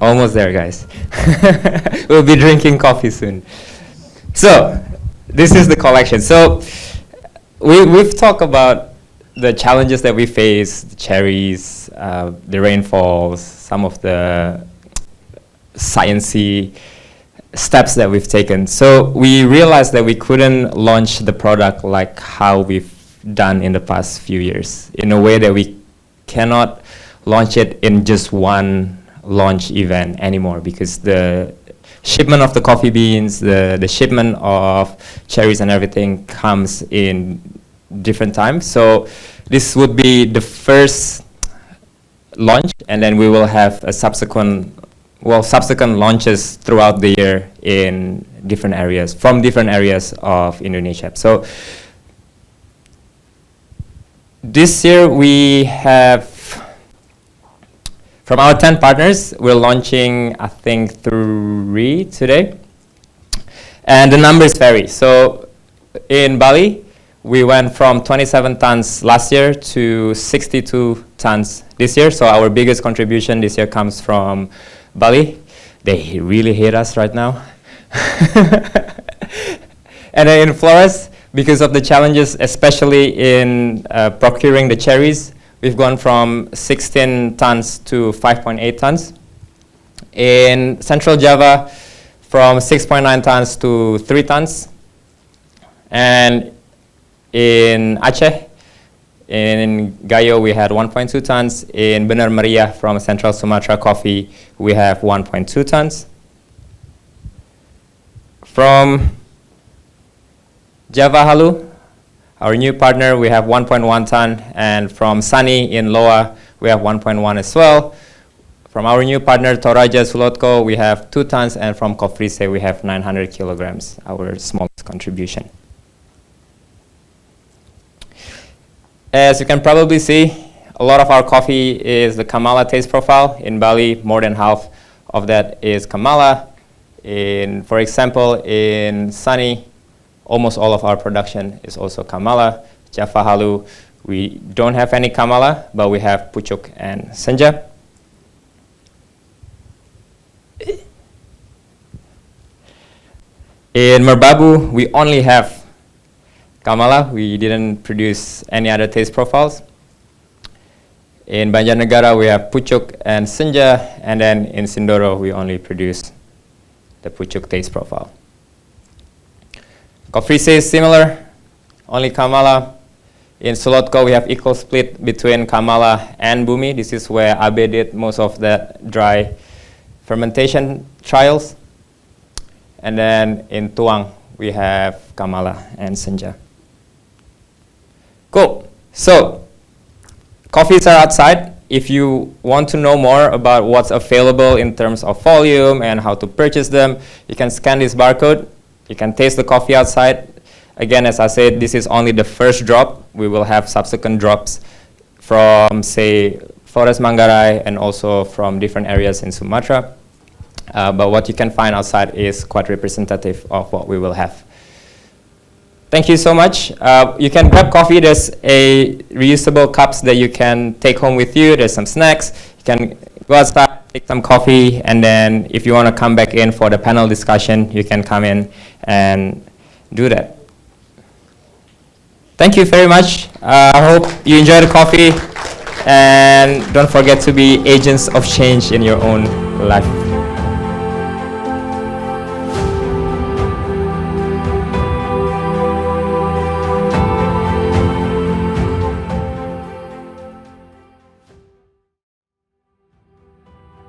almost there, guys. We'll be drinking coffee soon. So, this is the collection. So, we've talked about the challenges that we face, the cherries, the rainfalls, some of the sciencey steps that we've taken. So we realized that we couldn't launch the product like how we've done in the past few years, in a way that we cannot launch it in just one launch event anymore, because the shipment of the coffee beans, the shipment of cherries and everything comes in different times. So this would be the first launch, and then we will have a subsequent launches throughout the year in different areas, from different areas of Indonesia. So this year we have, from our 10 partners, we're launching, I think, 3 today. And the numbers vary. So in Bali, we went from 27 tons last year to 62 tons this year. So our biggest contribution this year comes from Bali. They really hate us right now. And then in Flores, because of the challenges, especially in procuring the cherries, we've gone from 16 tons to 5.8 tons. In Central Java, from 6.9 tons to 3 tons. And in Aceh, in Gayo, we had 1.2 tons. In Benar Meriah, from Central Sumatra Coffee, we have 1.2 tons. From Java Halu, our new partner, we have 1.1 ton. And from Sani in Loa, we have 1.1 as well. From our new partner, Toraja Sulotko, we have 2 tons. And from Kofrise, we have 900 kilograms, our smallest contribution. As you can probably see, a lot of our coffee is the Kamala taste profile. In Bali, more than half of that is Kamala. For example, in Sani, almost all of our production is also Kamala. Java Halu, we don't have any Kamala, but we have Pucuk and Senja. In Merbabu, we only have Kamala. We didn't produce any other taste profiles. In Banjarnegara, we have Pucuk and Senja, and then in Sindoro, we only produce the Pucuk taste profile. Kofrise is similar, only Kamala. In Sulotko, we have equal split between Kamala and Bumi. This is where Abe did most of the dry fermentation trials. And then in Tuang, we have Kamala and Senja. Cool. So, coffees are outside. If you want to know more about what's available in terms of volume and how to purchase them, you can scan this barcode. You can taste the coffee outside. Again, as I said, this is only the first drop. We will have subsequent drops from, say, Flores Manggarai and also from different areas in Sumatra. But what you can find outside is quite representative of what we will have. Thank you so much. You can grab coffee. There's a reusable cups that you can take home with you. There's some snacks. You can go outside, take some coffee, and then if you want to come back in for the panel discussion, you can come in and do that. Thank you very much. I hope you enjoy the coffee, and don't forget to be agents of change in your own life.